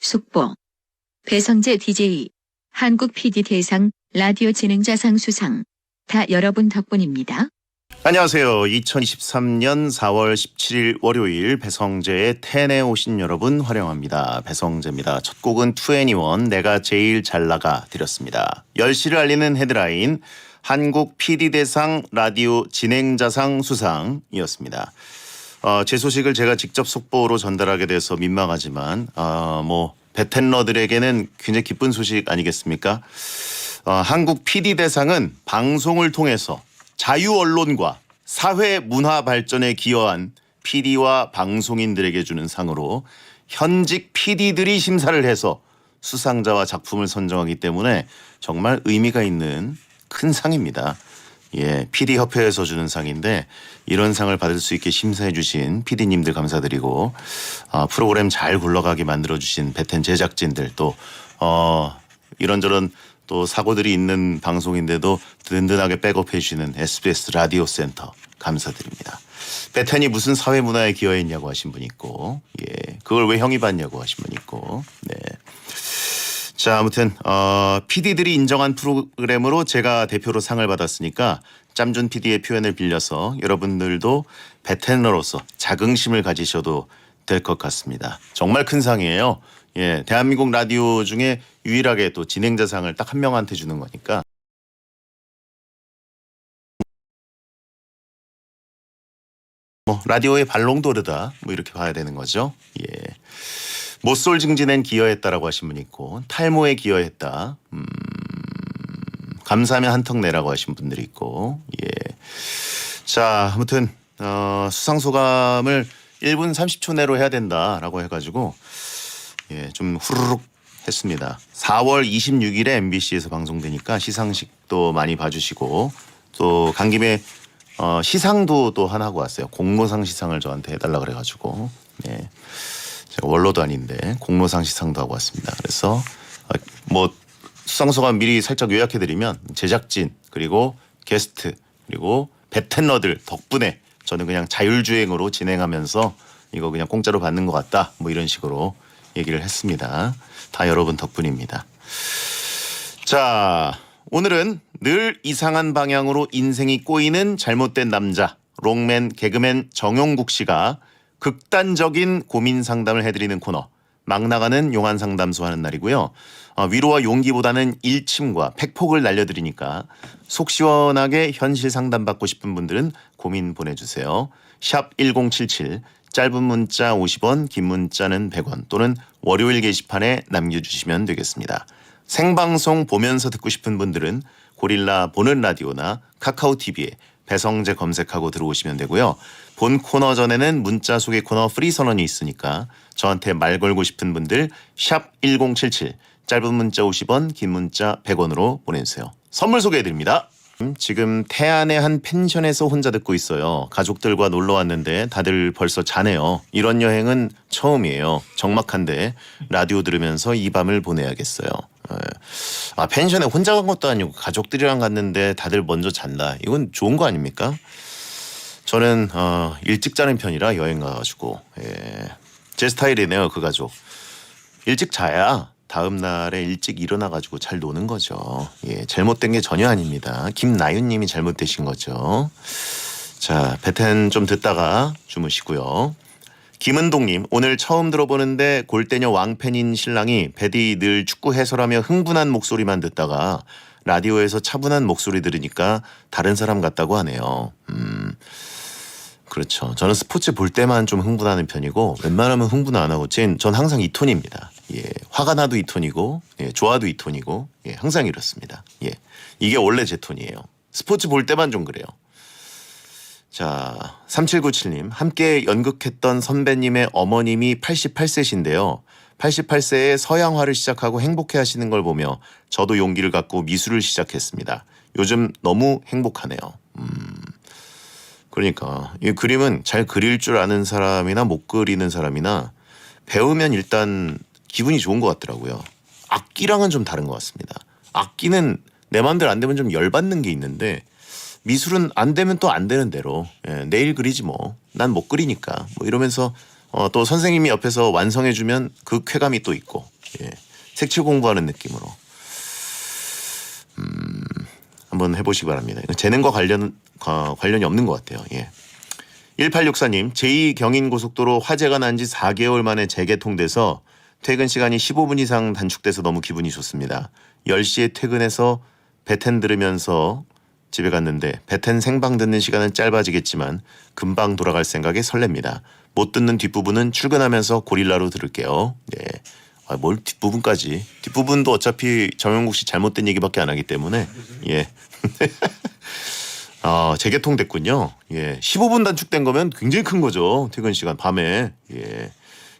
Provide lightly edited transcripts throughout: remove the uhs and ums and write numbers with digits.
속보. 배성재 DJ 한국 PD 대상 라디오 진행자상 수상 다 여러분 덕분입니다. 안녕하세요. 2023년 4월 17일 월요일 배성재의 텐에 오신 여러분 환영합니다. 배성재입니다. 첫 곡은 2NE1 내가 제일 잘 나가 드렸습니다. 10시를 알리는 헤드라인 한국 PD대상 라디오 진행자상 수상이었습니다. 제 소식을 제가 직접 속보로 전달하게 돼서 민망하지만 베텐러들에게는 굉장히 기쁜 소식 아니겠습니까? 한국 PD대상은 방송을 통해서 자유언론과 사회 문화 발전에 기여한 PD와 방송인들에게 주는 상으로 현직 PD들이 심사를 해서 수상자와 작품을 선정하기 때문에 정말 의미가 있는 큰 상입니다. PD협회에서 주는 상인데 이런 상을 받을 수 있게 심사해 주신 PD님들 감사드리고 프로그램 잘 굴러가게 만들어 주신 베텐 제작진들 또 이런저런 또 사고들이 있는 방송인데도 든든하게 백업해 주시는 SBS 라디오 센터 감사드립니다. 베텐이 무슨 사회문화에 기여했냐고 하신 분 있고 그걸 왜 형이 받냐고 하신 분 있고 자, 아무튼 PD들이 인정한 프로그램으로 제가 대표로 상을 받았으니까 짬준 PD의 표현을 빌려서 여러분들도 베테너로서 자긍심을 가지셔도 될 것 같습니다. 정말 큰 상이에요. 대한민국 라디오 중에 유일하게 또 진행자상을 딱 한 명한테 주는 거니까. 라디오의 발롱도르다 이렇게 봐야 되는 거죠. 모쏠 증진엔 기여했다라고 하신 분 있고 탈모에 기여했다. 감사하면 한턱 내라고 하신 분들이 있고 자, 아무튼 수상 소감을 1분 30초 내로 해야 된다라고 해가지고 좀 후루룩 했습니다. 4월 26일에 MBC에서 방송되니까 시상식도 많이 봐주시고 또 간 김에 시상도 또 하나 하고 왔어요. 공로상 시상을 저한테 해달라 그래가지고 제가 원로도 아닌데 공로상 시상도 하고 왔습니다. 그래서 수상소감 미리 살짝 요약해드리면 제작진 그리고 게스트 그리고 베텐러들 덕분에 저는 그냥 자율주행으로 진행하면서 이거 그냥 공짜로 받는 것 같다 이런 식으로 얘기를 했습니다. 다 여러분 덕분입니다. 자, 오늘은 늘 이상한 방향으로 인생이 꼬이는 잘못된 남자 롱맨 개그맨 정용국 씨가 극단적인 고민 상담을 해드리는 코너 막 나가는 용한 상담소 하는 날이고요. 위로와 용기보다는 일침과 팩폭을 날려드리니까 속 시원하게 현실 상담받고 싶은 분들은 고민 보내주세요. 샵 1077 짧은 문자 50원 긴 문자는 100원 또는 월요일 게시판에 남겨주시면 되겠습니다. 생방송 보면서 듣고 싶은 분들은 고릴라 보는 라디오나 카카오TV에 배성재 검색하고 들어오시면 되고요. 본 코너 전에는 문자 소개 코너 프리 선언이 있으니까 저한테 말 걸고 싶은 분들 샵 1077 짧은 문자 50원 긴 문자 100원으로 보내주세요. 선물 소개해드립니다. 지금 태안의 한 펜션에서 혼자 듣고 있어요. 가족들과 놀러 왔는데 다들 벌써 자네요. 이런 여행은 처음이에요. 적막한데 라디오 들으면서 이 밤을 보내야겠어요. 펜션에 혼자 간 것도 아니고 가족들이랑 갔는데 다들 먼저 잔다. 이건 좋은 거 아닙니까? 저는 일찍 자는 편이라 여행 가가지고 제 스타일이네요. 그 가족 일찍 자야 다음 날에 일찍 일어나가지고 잘 노는 거죠. 잘못된 게 전혀 아닙니다. 김나윤님이 잘못되신 거죠. 자, 베텐 좀 듣다가 주무시고요. 김은동님 오늘 처음 들어보는데 골대녀 왕팬인 신랑이 베디 늘 축구 해설하며 흥분한 목소리만 듣다가 라디오에서 차분한 목소리 들으니까 다른 사람 같다고 하네요. 그렇죠. 저는 스포츠 볼 때만 좀 흥분하는 편이고 웬만하면 흥분 안 하고 전 항상 이 톤입니다. 화가 나도 이 톤이고 좋아도 이 톤이고 항상 이렇습니다. 이게 원래 제 톤이에요. 스포츠 볼 때만 좀 그래요. 자, 3797님 함께 연극했던 선배님의 어머님이 88세신데요. 88세에 서양화를 시작하고 행복해 하시는 걸 보며 저도 용기를 갖고 미술을 시작했습니다. 요즘 너무 행복하네요. 그러니까 이 그림은 잘 그릴 줄 아는 사람이나 못 그리는 사람이나 배우면 일단 기분이 좋은 것 같더라고요. 악기랑은 좀 다른 것 같습니다. 악기는 내 마음대로 안 되면 좀 열받는 게 있는데 미술은 안 되면 또 안 되는 대로 내일 그리지 뭐 난 못 그리니까 이러면서 또 선생님이 옆에서 완성해주면 그 쾌감이 또 있고 예. 색칠 공부하는 느낌으로 한번 해보시기 바랍니다. 이건 재능과 관련이 없는 것 같아요. 예. 1864님 제2경인고속도로 화재가 난 지 4개월 만에 재개통돼서 퇴근 시간이 15분 이상 단축돼서 너무 기분이 좋습니다. 10시에 퇴근해서 베텐 들으면서 집에 갔는데 베텐 생방 듣는 시간은 짧아지겠지만 금방 돌아갈 생각에 설렙니다. 못 듣는 뒷부분은 출근하면서 고릴라로 들을게요. 네. 뭘 뒷부분까지. 뒷부분도 어차피 정영국 씨 잘못된 얘기밖에 안 하기 때문에 예. 재개통 됐군요. 예. 15분 단축된 거면 굉장히 큰 거죠. 퇴근 시간 밤에. 예.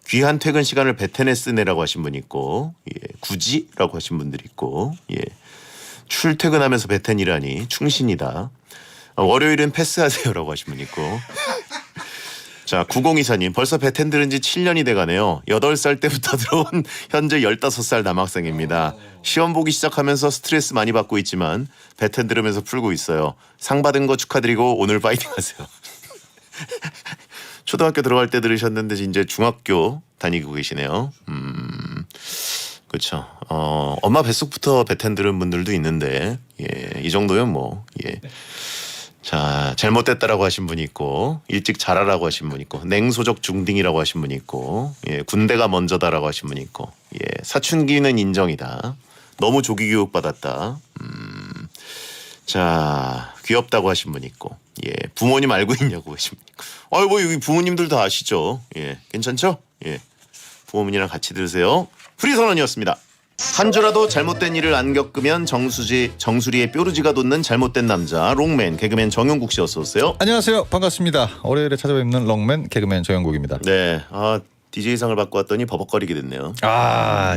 귀한 퇴근 시간을 베텐에 쓰네라고 하신 분이 있고 예. 굳이라고 하신 분들이 있고 예. 출퇴근하면서 베텐이라니 충신이다. 월요일은 패스하세요라고 하신 분이 있고 자 9024님 벌써 베텐 들은 지 7년이 돼가네요. 8살 때부터 들어온 현재 15살 남학생입니다. 시험 보기 시작하면서 스트레스 많이 받고 있지만 베텐 들으면서 풀고 있어요. 상 받은 거 축하드리고 오늘 파이팅 하세요. 초등학교 들어갈 때 들으셨는데 이제 중학교 다니고 계시네요. 그렇죠. 엄마 뱃속부터 베텐 들은 분들도 있는데 예, 이 정도면 뭐 예. 자 잘못됐다라고 하신 분이 있고 일찍 자라라고 하신 분이 있고 냉소적 중딩이라고 하신 분이 있고 예, 군대가 먼저다라고 하신 분이 있고 예, 사춘기는 인정이다. 너무 조기 교육 받았다. 자 귀엽다고 하신 분이 있고 예, 부모님 알고 있냐고 하신 분이 있고 뭐 여기 부모님들 다 아시죠? 예, 괜찮죠? 예, 부모님이랑 같이 들으세요. 프리선언이었습니다. 한 주라도 잘못된 일을 안 겪으면 정수리에 뾰루지가 돋는 잘못된 남자 롱맨 개그맨 정영국 씨 어서 오세요. 안녕하세요. 반갑습니다. 월요일에 찾아뵙는 롱맨 개그맨 정영국입니다. 네, DJ상을 받고 왔더니 버벅거리게 됐네요.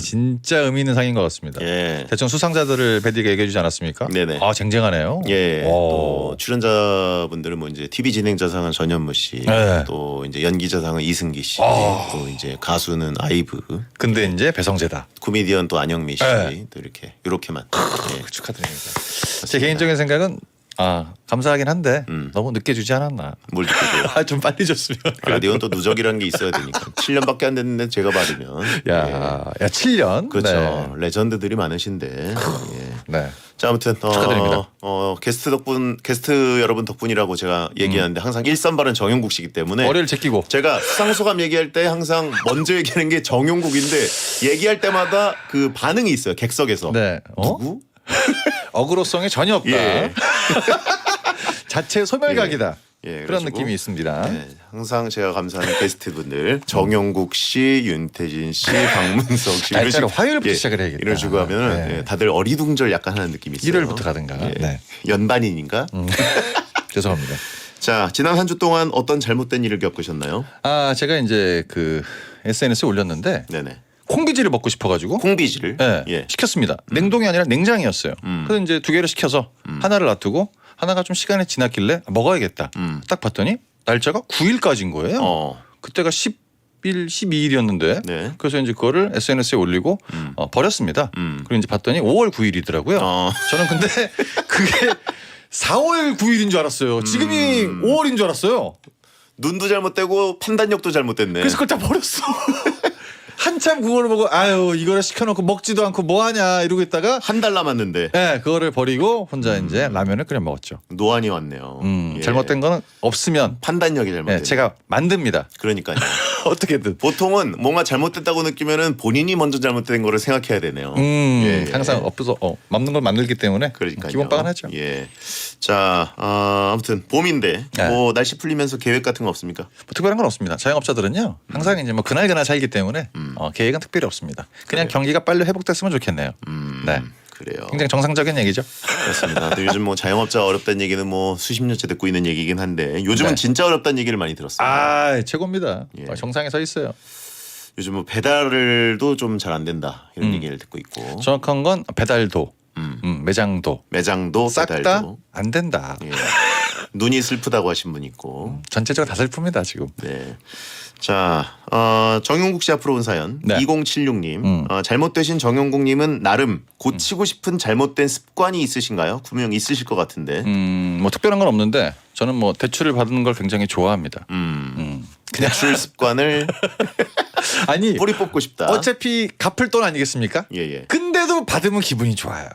진짜 의미 있는 상인 것 같습니다. 예. 대충 수상자들을 베디가 얘기해 주지 않았습니까? 네네. 쟁쟁하네요. 예. 또 출연자분들은 뭐 이제 TV 진행자상은 전현무 씨, 네. 또 이제 연기자상은 이승기 씨, 또 이제 가수는 아이브. 근데 이제 배성재다. 코미디언 또 안영미 씨, 네. 또 이렇게만. 예. 축하드립니다. 제 개인적인 생각은 감사하긴 한데 너무 늦게 주지 않았나. 뭘 듣고 좀 빨리 줬으면. 라디오는 또 누적이라는 게 있어야 되니까 7년밖에 안 됐는데 제가 받으면 야 7년. 그렇죠. 네. 레전드들이 많으신데. 예. 네. 자 아무튼 축하드립니다. 게스트 여러분 덕분이라고 제가 얘기하는데 항상 일선발은 정영국 씨이기 때문에 머리를 제끼고 제가 수상소감 얘기할 때 항상 먼저 얘기하는 게 정영국인데 얘기할 때마다 그 반응이 있어요. 객석에서. 네. 누구? 어그로성이 전혀 없다. 예. 자체 소멸각이다. 예, 그런 그래가지고, 느낌이 있습니다. 네, 항상 제가 감사하는 게스트분들 정영국 씨, 윤태진 씨, 박문석 씨 날짜를 화요일부터 시작을 해야겠다. 이런 식으로 하면은 네. 예, 다들 어리둥절 약간 하는 느낌이 있어요. 일요일부터 가든가. 예. 네. 연반인인가? 죄송합니다. 자 지난 한 주 동안 어떤 잘못된 일을 겪으셨나요? 제가 이제 그 SNS에 올렸는데 네네. 콩비지를 먹고 싶어가지고 콩비지를 예. 시켰습니다. 냉동이 아니라 냉장이었어요. 그래서 이제 2개를 시켜서 하나를 놔두고 하나가 좀 시간이 지났길래 먹어야겠다. 딱 봤더니 날짜가 9일까지인 거예요. 그때가 10일, 12일이었는데 네. 그래서 이제 그거를 SNS에 올리고 버렸습니다. 그리고 이제 봤더니 5월 9일이더라고요. 저는 근데 그게 4월 9일인 줄 알았어요. 지금이 5월인 줄 알았어요. 눈도 잘못되고 판단력도 잘못됐네. 그래서 그걸 다 버렸어. 한참 그거를 보고 이거를 시켜놓고 먹지도 않고 뭐하냐 이러고 있다가 한 달 남았는데 그거를 버리고 혼자 이제 라면을 끓여 먹었죠. 노안이 왔네요. 예. 잘못된 거는 없으면 판단력이 잘못됐네. 제가 만듭니다. 그러니까요. 어떻게든. 보통은 뭔가 잘못됐다고 느끼면은 본인이 먼저 잘못된 거를 생각해야 되네요. 예. 항상 엎어서 맞는 걸 만들기 때문에 그러니까요. 기본빵은 하죠. 예. 자, 아무튼 봄인데 뭐 날씨 풀리면서 계획 같은 거 없습니까? 뭐 특별한 건 없습니다. 자영업자들은요 항상 이제 뭐 그날 살기 때문에 계획은 특별히 없습니다. 그냥 경기가 빨리 회복됐으면 좋겠네요. 네. 그래요. 굉장히 정상적인 얘기죠. 그렇습니다. 또 요즘 뭐 자영업자 어렵다는 얘기는 뭐 수십 년째 듣고 있는 얘기긴 한데 요즘은 진짜 어렵다는 얘기를 많이 들었어요. 최고입니다. 예. 정상에 서 있어요. 요즘 뭐 배달도 좀 잘 안 된다 이런 얘기를 듣고 있고 정확한 건 배달도, 매장도 싹 다 배달도 안 된다. 예. 눈이 슬프다고 하신 분 있고 전체적으로 다 슬픕니다 지금. 네. 자, 정용국 씨 앞으로 온 사연 2076님 잘못되신 정용국님은 나름 고치고 싶은 잘못된 습관이 있으신가요? 분명 있으실 것 같은데. 뭐 특별한 건 없는데 저는 뭐 대출을 받는 걸 굉장히 좋아합니다. 대출 습관을 아니 뿌리 뽑고 싶다. 어차피 갚을 돈 아니겠습니까? 예예. 근데도 받으면 기분이 좋아요.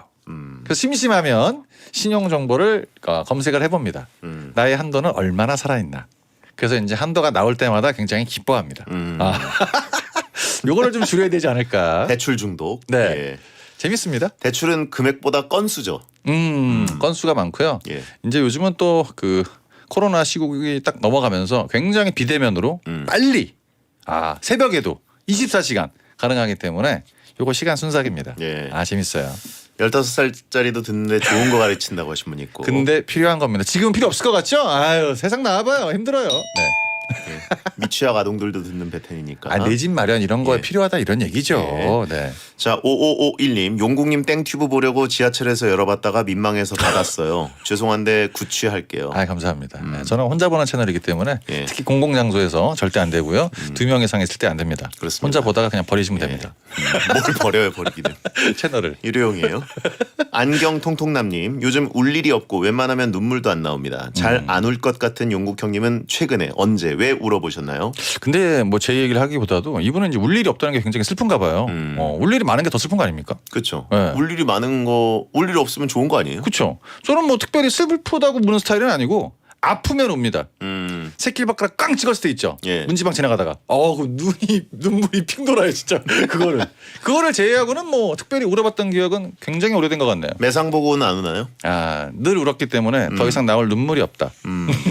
그래서 심심하면 신용 정보를 검색을 해봅니다. 나의 한도는 얼마나 살아있나. 그래서 이제 한도가 나올 때마다 굉장히 기뻐합니다. 요거를 좀 줄여야 되지 않을까. 대출 중독. 네. 예. 재밌습니다. 대출은 금액보다 건수죠. 건수가 많고요. 예. 이제 요즘은 또 그 코로나 시국이 딱 넘어가면서 굉장히 비대면으로 빨리 새벽에도 24시간 가능하기 때문에 요거 시간 순삭입니다. 예. 재밌어요. 15살짜리도 듣는데 좋은 거 가르친다고 하신 분 있고. 근데 필요한 겁니다. 지금은 필요 없을 것 같죠? 아유 세상 나와봐요. 힘들어요. 네. 예. 미취학 아동들도 듣는 베텐이니까. 내 집 마련 이런 거에 예. 필요하다 이런 얘기죠. 예. 네. 자, 5551님, 용국님 땡튜브 보려고 지하철에서 열어봤다가 민망해서 닫았어요. 죄송한데 구취할게요. 감사합니다. 네, 저는 혼자 보는 채널이기 때문에 예. 특히 공공장소에서 절대 안 되고요. 2명 이상 있을 때 안 됩니다. 그렇습니다. 혼자 보다가 그냥 버리시면 예. 됩니다. 뭘 버려요, 버리기는. 채널을. 일회용이에요. 안경 통통남님, 요즘 울 일이 없고 웬만하면 눈물도 안 나옵니다. 잘 안 울 것 같은 용국 형님은 최근에 언제 왜 울어보셨나요? 근데 뭐 제 얘기를 하기보다도 이분은 이제 울 일이 없다는 게 굉장히 슬픈가 봐요. 울 일이 많은 게 더 슬픈 거 아닙니까? 그렇죠. 네. 울 일이 많은 거, 울 일이 없으면 좋은 거 아니에요? 그렇죠. 저는 뭐 특별히 슬프다고 무는 스타일은 아니고 아프면 웁니다. 새끼발가락 꽝 찍었을 때 있죠. 예. 문지방 지나가다가 그 눈물이 핑 돌아요 진짜. 그거를 제외하고는 뭐 특별히 울어봤던 기억은 굉장히 오래된 것 같네요. 매상 보고는 안 우나요? 늘 울었기 때문에 더 이상 나올 눈물이 없다.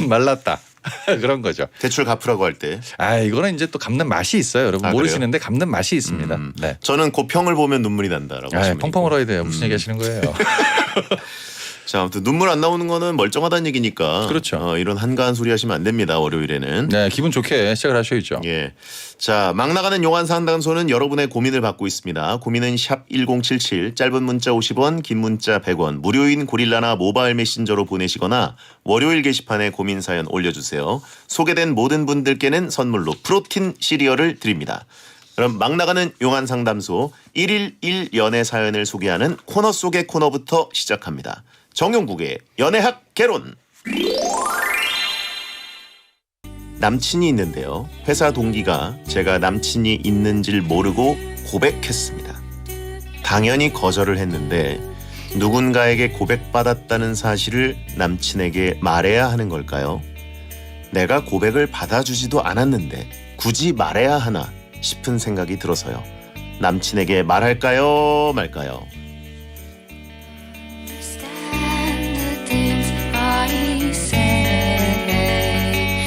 말랐다. 그런 거죠. 대출 갚으라고 할 때. 이거는 이제 또 갚는 맛이 있어요. 여러분 그래요? 모르시는데 갚는 맛이 있습니다. 네. 저는 고평을 보면 눈물이 난다라고 하시면 펑펑 울어야 돼요. 무슨 얘기 하시는 거예요? 자, 아무튼 눈물 안 나오는 거는 멀쩡하다는 얘기니까. 그렇죠. 이런 한가한 소리 하시면 안 됩니다. 월요일에는. 네, 기분 좋게 시작을 하셔야죠. 예. 자, 막 나가는 용한 상담소는 여러분의 고민을 받고 있습니다. 고민은 샵 1077, 짧은 문자 50원, 긴 문자 100원, 무료인 고릴라나 모바일 메신저로 보내시거나 월요일 게시판에 고민 사연 올려주세요. 소개된 모든 분들께는 선물로 프로틴 시리얼을 드립니다. 그럼 막 나가는 용한 상담소 1일 1연애 사연을 소개하는 코너 속의 코너부터 시작합니다. 정용국의 연애학 개론. 남친이 있는데요. 회사 동기가 제가 남친이 있는지를 모르고 고백했습니다. 당연히 거절을 했는데 누군가에게 고백받았다는 사실을 남친에게 말해야 하는 걸까요? 내가 고백을 받아주지도 않았는데 굳이 말해야 하나 싶은 생각이 들어서요. 남친에게 말할까요? 말까요?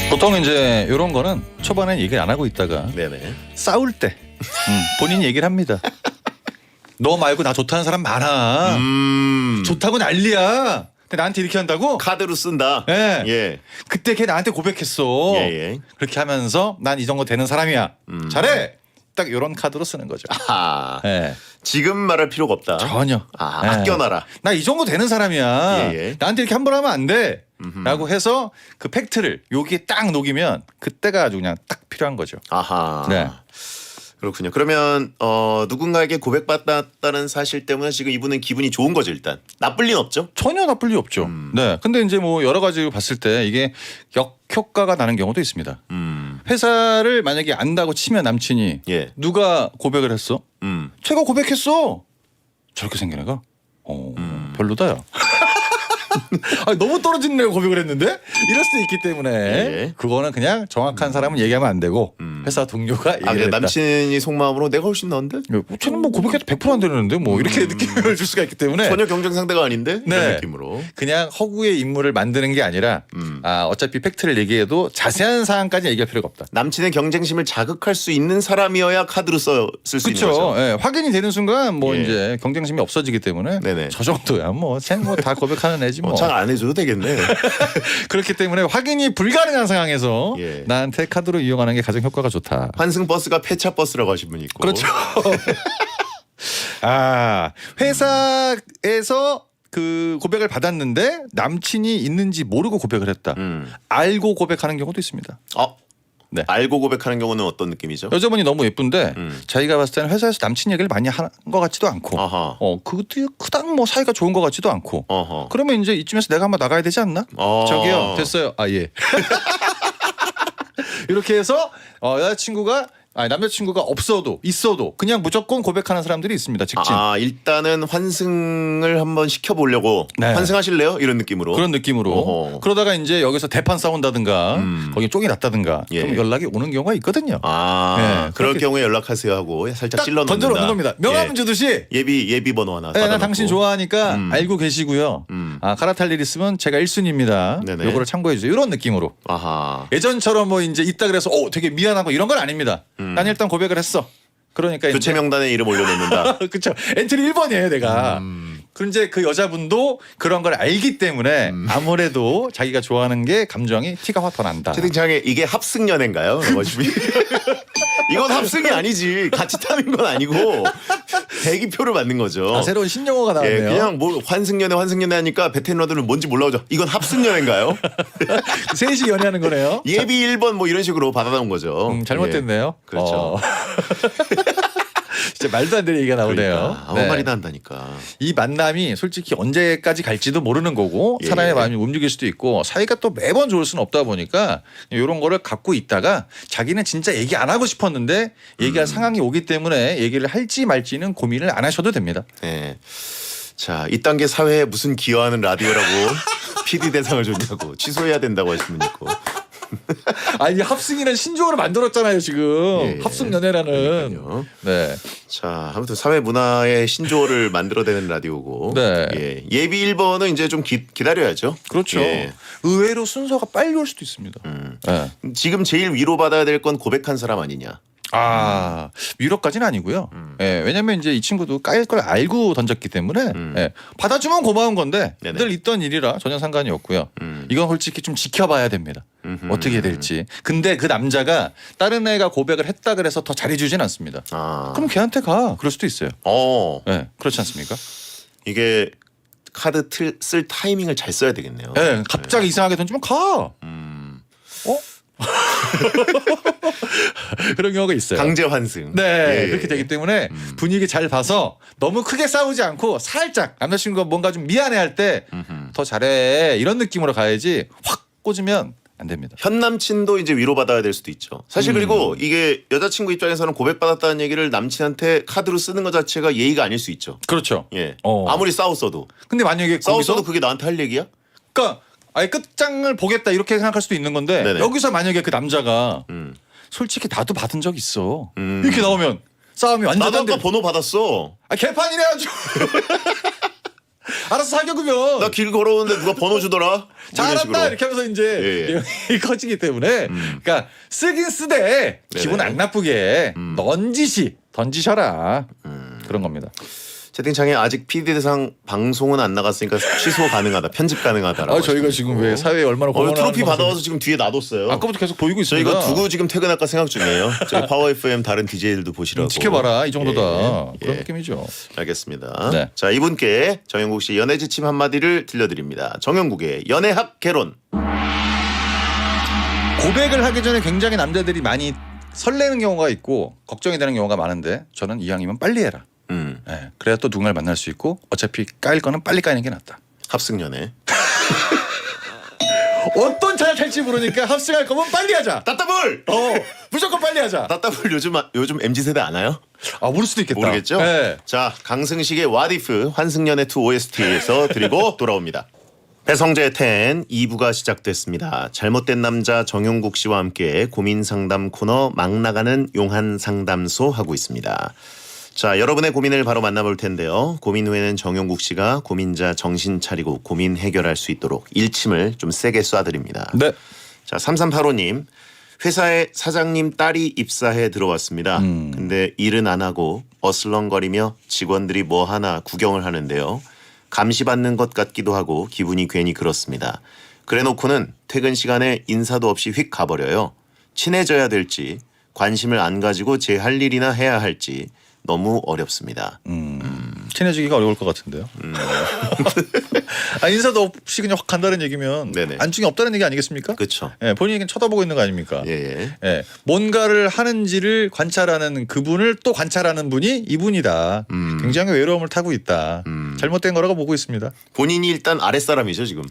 보통 이제 이런 거는 초반에 얘기를 안 하고 있다가 네네. 싸울 때 본인이 얘기를 합니다. 너 말고 나 좋다는 사람 많아. 좋다고 난리야. 근데 나한테 이렇게 한다고? 카드로 쓴다. 예. 예. 그때 걔 나한테 고백했어. 예. 그렇게 하면서 난 이 정도 되는 사람이야. 잘해. 딱 이런 카드로 쓰는 거죠. 예. 지금 말할 필요가 없다. 전혀. 예. 아껴놔라. 나 이 정도 되는 사람이야. 예. 나한테 이렇게 함부로 하면 안 돼. 라고 해서 그 팩트를 여기에 딱 녹이면 그때가 아주 그냥 딱 필요한 거죠. 아하. 네. 그렇군요. 그러면 누군가에게 고백받았다는 사실 때문에 지금 이분은 기분이 좋은 거죠, 일단. 나쁠 리는 없죠? 전혀 나쁠 리 없죠. 네. 근데 이제 뭐 여러 가지 봤을 때 이게 역효과가 나는 경우도 있습니다. 회사를 만약에 안다고 치면 남친이 예. 누가 고백을 했어? 제가 고백했어. 저렇게 생긴 애가? 별로다요. 너무 떨어지는 애가 고백을 했는데 이럴 수도 있기 때문에 예. 그거는 그냥 정확한 사람은 얘기하면 안 되고 회사 동료가 얘기를 했다. 남친이 속마음으로 내가 훨씬 나은데? 쟤는 뭐 고백해도 100%안 되는데 뭐 이렇게 느낌을 줄 수가 있기 때문에 전혀 경쟁 상대가 아닌데? 네. 이런 느낌으로. 그냥 허구의 인물을 만드는 게 아니라 어차피 팩트를 얘기해도 자세한 사항까지 얘기할 필요가 없다. 남친의 경쟁심을 자극할 수 있는 사람이어야 카드로 쓸 수 있는 거죠. 그렇죠. 예, 확인이 되는 순간 뭐 예. 이제 경쟁심이 없어지기 때문에 네네. 저 정도야 뭐 쟤는 뭐 다 고백하는 애지 뭐. 잘 안 해줘도 되겠네. 그렇기 때문에 확인이 불가능한 상황에서 예. 나한테 카드로 이용하는 게 가장 효과가 좋다. 환승 버스가 폐차 버스라고 하신 분이 있고. 그렇죠. 회사에서 그 고백을 받았는데 남친이 있는지 모르고 고백을 했다. 알고 고백하는 경우도 있습니다. 네. 알고 고백하는 경우는 어떤 느낌이죠? 여자분이 너무 예쁜데 자기가 봤을 때는 회사에서 남친 얘기를 많이 하는 것 같지도 않고 아하. 그것도 그닥 뭐 사이가 좋은 것 같지도 않고 어허. 그러면 이제 이쯤에서 내가 한번 나가야 되지 않나? 저기요 됐어요. 예. 이렇게 해서 여자친구가 남자친구가 있어도 그냥 무조건 고백하는 사람들이 있습니다. 직진. 일단은 환승을 한번 시켜보려고. 네. 환승하실래요? 이런 느낌으로. 그런 느낌으로. 어허. 그러다가 이제 여기서 대판 싸운다든가 거기 쪽이 났다든가 예. 좀 연락이 오는 경우가 있거든요. 그럴 그렇게 경우에 연락하세요 하고 살짝 딱 찔러 넣는다. 던져 놓는 겁니다. 명함 주듯이. 예비 번호 하나. 네, 나 받아놓고. 당신 좋아하니까 알고 계시고요. 갈아탈 일 있으면 제가 1순위입니다. 네네. 요거를 참고해 주세요. 이런 느낌으로. 아하. 예전처럼 뭐 이제 있다 그래서 되게 미안하고 이런 건 아닙니다. 난 일단 고백을 했어. 그러니까 교체 명단에 이름 올려놓는다. 그렇죠. 엔트리 1번이에요, 내가. 그런데 그 여자분도 그런 걸 알기 때문에 아무래도 자기가 좋아하는 게 감정이 티가 확 더 난다. 채팅창에 이게 합승연애인가요? 이건 합승이 아니지. 같이 타는 건 아니고 대기표를 받는 거죠. 새로운 신용어가 나왔네요. 그냥 뭐 환승연애 하니까 베테랑들은 뭔지 몰라오죠. 이건 합승연애인가요? 셋이 연애하는 거네요. 예비 1번 뭐 이런 식으로 받아놓은 거죠. 잘못됐네요. 예. 그렇죠. 진짜 말도 안 되는 얘기가 나오네요. 그러니까 아무 말이나 한다니까. 이 만남이 솔직히 언제까지 갈지도 모르는 거고 예. 사람의 마음이 움직일 수도 있고 사이가 또 매번 좋을 수는 없다 보니까 이런 거를 갖고 있다가 자기는 진짜 얘기 안 하고 싶었는데 얘기할 상황이 오기 때문에 얘기를 할지 말지는 고민을 안 하셔도 됩니다. 네. 자, 이 단계 사회에 무슨 기여하는 라디오라고 PD 대상을 줬냐고 취소해야 된다고 하시는 분 있고. 아니 합승이라는 신조어를 만들었잖아요 지금. 예. 합승 연애라는. 그러니까요. 네. 자, 아무튼 사회 문화의 신조어를 만들어내는 라디오고. 네. 예. 예비 1번은 이제 좀 기다려야죠. 그렇죠. 예. 의외로 순서가 빨리 올 수도 있습니다. 네. 지금 제일 위로받아야 될 건 고백한 사람 아니냐. 위로까지는 아니고요. 예, 왜냐면 이제 이 친구도 까일 걸 알고 던졌기 때문에 예, 받아주면 고마운 건데 네네. 늘 있던 일이라 전혀 상관이 없고요. 이건 솔직히 좀 지켜봐야 됩니다. 어떻게 될지. 근데 그 남자가 다른 애가 고백을 했다 그래서 더 잘해주진 않습니다. 그럼 걔한테 가. 그럴 수도 있어요. 예, 그렇지 않습니까? 이게 카드 쓸 타이밍을 잘 써야 되겠네요. 예, 갑자기 이상하게 던지면 가. 그런 경우가 있어요. 강제 환승. 네, 예. 그렇게 되기 때문에 분위기 잘 봐서 너무 크게 싸우지 않고 살짝 남자친구가 뭔가 좀 미안해할 때 더 잘해 이런 느낌으로 가야지 확 꽂으면 안 됩니다. 현 남친도 이제 위로받아야 될 수도 있죠. 사실 그리고 이게 여자친구 입장에서는 고백받았다는 얘기를 남친한테 카드로 쓰는 것 자체가 예의가 아닐 수 있죠. 그렇죠. 예. 어. 아무리 싸웠어도. 근데 만약에 싸웠어도 거기서 그게 나한테 할 얘기야? 그러니까 아예 끝장을 보겠다 이렇게 생각할 수도 있는 건데 네네. 여기서 만약에 그 남자가 솔직히 나도 받은 적 있어 이렇게 나오면 싸움이 완전 나도 안 돼. 아까 번호 받았어. 개판이래 아주. 알아서 사겨 그러면. 나 길 걸어오는데 누가 번호 주더라. 뭐 이런 잘한다 식으로. 이렇게 하면서 이제 내용이 커지기 때문에 그러니까 쓰긴 쓰되 기분 안 나쁘게 던지셔라 그런 겁니다. 채팅창에 아직 PD 대상 방송은 안 나갔으니까 취소 가능하다, 편집 가능하다라고. 저희가 지금 왜 사회에 얼마나 트로피 받아와서 지금 뒤에 놔뒀어요. 아까부터 계속 보이고 있습니다. 저희가 두고 지금 퇴근할까 생각 중이에요. 저희 파워 FM 다른 DJ들도 보시라고. 지켜봐라 이 정도다 예. 그런 느낌이죠. 알겠습니다. 네. 자, 이분께 정영국 씨 연애 지침 한마디를 들려드립니다. 정영국의 연애학 개론. 고백을 하기 전에 굉장히 남자들이 많이 설레는 경우가 있고 걱정이 되는 경우가 많은데 저는 이왕이면 빨리 해라. 네, 그래야 또 누군가를 만날 수 있고 어차피 까일 거는 빨리 까이는 게 낫다. 합승 연애. 어떤 차를 탈지 모르니까 합승할 거면 빨리 하자. 따따블. 무조건 빨리 하자. 따따블 요즘 MZ 세대 아나요? 모를 수도 있겠다. 모르겠죠? 네. 자, 강승식의 와디프 환승연애 2 OST에서 드리고 돌아옵니다. 배성재의 10 2부가 시작됐습니다. 잘못된 남자 정용국 씨와 함께 고민 상담 코너 막 나가는 용한 상담소 하고 있습니다. 자, 여러분의 고민을 바로 만나볼 텐데요. 고민 후에는 정용국 씨가 고민자 정신 차리고 고민 해결할 수 있도록 일침을 좀 세게 쏴드립니다. 네. 자, 3385님. 회사에 사장님 딸이 입사해 들어왔습니다. 근데 일은 안 하고 어슬렁거리며 직원들이 뭐 하나 구경을 하는데요. 감시받는 것 같기도 하고 기분이 괜히 그렇습니다. 그래놓고는 퇴근 시간에 인사도 없이 휙 가버려요. 친해져야 될지 관심을 안 가지고 제 할 일이나 해야 할지 너무 어렵습니다. 친해지기가 어려울 것 같은데요. 인사도 없이 그냥 확 간다는 얘기면 네네. 안중이 없다는 얘기 아니겠습니까? 그렇죠. 예, 본인이 그냥 쳐다보고 있는 거 아닙니까? 예. 예, 뭔가를 하는지를 관찰하는 그분을 또 관찰하는 분이 이분이다. 굉장히 외로움을 타고 있다. 잘못된 거라고 보고 있습니다. 본인이 일단 아랫사람이죠 지금.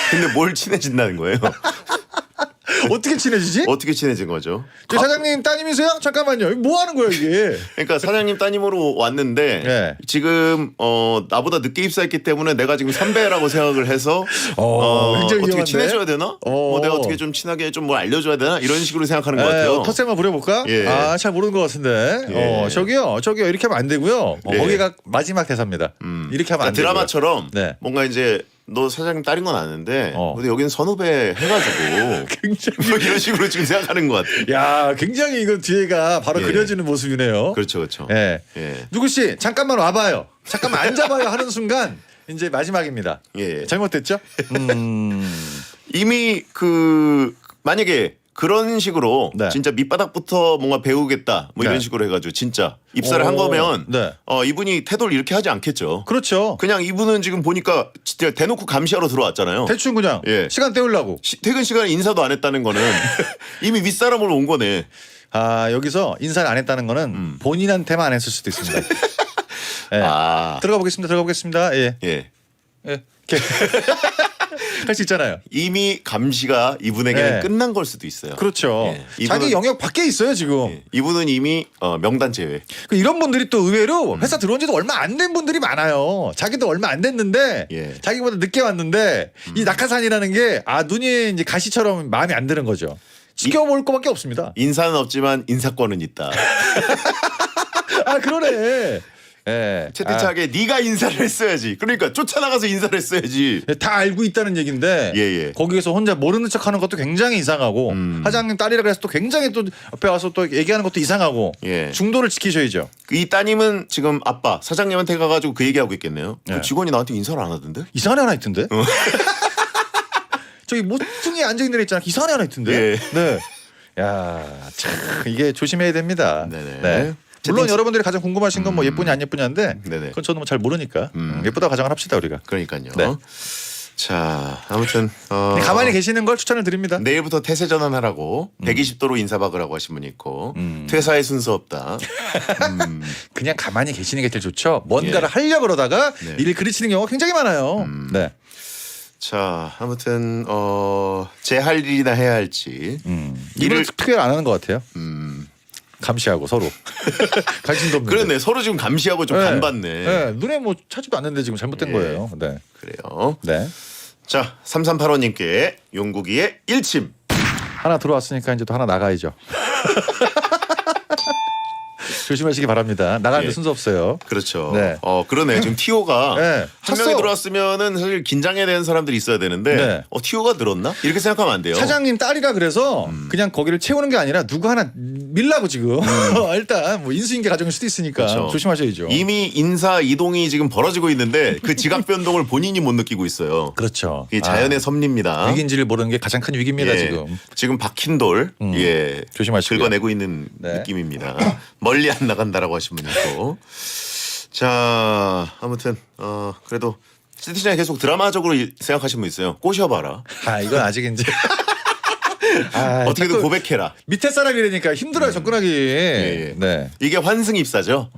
근데 뭘 친해진다는 거예요? 어떻게 친해지지? 어떻게 친해진 거죠? 저 사장님 따님이세요? 잠깐만요. 뭐 하는 거예요 이게? 그러니까 사장님 따님으로 왔는데 네. 지금 나보다 늦게 입사했기 때문에 내가 지금 선배라고 생각을 해서 굉장히 어떻게 위험한데? 친해져야 되나? 내가 어떻게 좀 친하게 좀 뭘 알려줘야 되나? 이런 식으로 생각하는 것 같아요. 텃세만 부려볼까? 예. 잘 모르는 것 같은데. 예. 저기요 이렇게 하면 안 되고요. 예. 거기가 마지막 대사입니다. 이렇게 하면 안 돼요. 드라마처럼 네. 뭔가 이제 너 사장님 딸인 건 아는데 어. 근데 여기는 선후배 해가지고 굉장히 뭐 이런 식으로 지금 생각하는 것 같아요. 야 굉장히 이거 뒤에가 바로 예. 그려지는 모습이네요. 그렇죠, 그렇죠. 예. 예. 누구 씨 잠깐만 와봐요. 잠깐만 앉아봐요 하는 순간 이제 마지막입니다. 예. 잘못됐죠? 이미 만약에 그런 식으로 네. 진짜 밑바닥부터 뭔가 배우겠다 뭐 이런 네. 식으로 해가지고 진짜 입사를 한 거면 네. 이분이 태도를 이렇게 하지 않겠죠. 그렇죠. 그냥 이분은 지금 보니까 진짜 대놓고 감시하러 들어왔잖아요. 대충 그냥 예. 시간 때우려고. 퇴근 시간에 인사도 안 했다는 거는 이미 윗사람으로 온 거네. 여기서 인사를 안 했다는 거는 본인한테만 안 했을 수도 있습니다. 예. 들어가 보겠습니다. 예. 예. 예. 할 수 있잖아요. 이미 감시가 이분에게는 네. 끝난 걸 수도 있어요. 그렇죠. 예. 자기 영역 밖에 있어요 지금. 예. 이분은 이미 명단 제외. 이런 분들이 또 의외로 회사 들어온 지도 얼마 안 된 분들이 많아요. 자기도 얼마 안 됐는데 예. 자기보다 늦게 왔는데 이 낙하산이라는 게 눈이 이제 가시처럼 마음에 안 드는 거죠. 지켜볼 것밖에 없습니다. 인사는 없지만 인사권은 있다. 그러네. 예. 채팅창에 네가 인사를 했어야지. 그러니까 쫓아나가서 인사를 했어야지. 다 알고 있다는 얘기인데 예. 거기에서 혼자 모르는 척하는 것도 굉장히 이상하고 사장님 딸이라 그래서 또 굉장히 또 옆에 와서 또 얘기하는 것도 이상하고 예. 중도를 지키셔야죠. 이 따님은 지금 아빠 사장님한테 가가지고 그 얘기하고 있겠네요. 예. 그 직원이 나한테 인사를 안 하던데? 이상한 애 하나 있던데? 저기 모퉁이 앉아있는 애 있잖아. 이상한 애 하나 있던데? 예. 네. 야, 참 이게 조심해야 됩니다. 네네. 네. 물론 채팅- 여러분들이 가장 궁금하신 건 뭐 예쁘냐 안 예쁘냐인데 네네. 그건 저는 잘 모르니까 예쁘다 가정을 합시다 우리가. 그러니까요. 네. 자, 아무튼 가만히 계시는 걸 추천을 드립니다. 내일부터 태세 전환하라고 120도로 인사 박으라고 하신 분이 있고 퇴사의 순서 없다. 그냥 가만히 계시는 게 제일 좋죠. 뭔가를 하려고 그러다가 네. 일을 그르치는 경우가 굉장히 많아요. 네. 자, 아무튼 제 할 일이나 해야 할지 일을 일을 특별히 안 하는 것 같아요. 감시하고 서로 관심도 없는데. 그러네. 서로 지금 감시하고 좀 네. 간받네. 네. 눈에 뭐 차지도 않는데 지금 잘못된 예. 거예요. 네. 그래요. 네. 자, 3385님께 용국이의 일침. 하나 들어왔으니까 이제 또 하나 나가야죠. 조심하시기 바랍니다. 나가는데 예. 순서 없어요. 그렇죠. 네. 그러네. 지금 티오가 네. 한 명이 찼어. 들어왔으면은 사실 긴장해야 되는 사람들이 있어야 되는데 네. 티오가 늘었나? 이렇게 생각하면 안 돼요. 사장님 딸이라 그래서 그냥 거기를 채우는 게 아니라 누구 하나 밀라고 지금 일단 뭐 인수인계 가정일 수도 있으니까 그렇죠. 조심하셔야죠. 이미 인사 이동이 지금 벌어지고 있는데 그 지각 변동을 본인이 못 느끼고 있어요. 그렇죠. 이게 자연의 섭리입니다. 위기인지를 모르는 게 가장 큰 위기입니다 예. 지금. 지금 박힌 돌 조심하시고요. 긁어내고 있는 네. 느낌입니다. 멀리 안 나간다라고 하신 분이 있고. 자, 아무튼 그래도 채팅창에 계속 드라마적으로 생각하신 분 있어요. 꼬셔봐라. 이건 아직 이제 어떻게든 자꾸 고백해라. 밑에 사람이라니까 힘들어요 접근하기. 예. 네. 이게 환승 입사죠.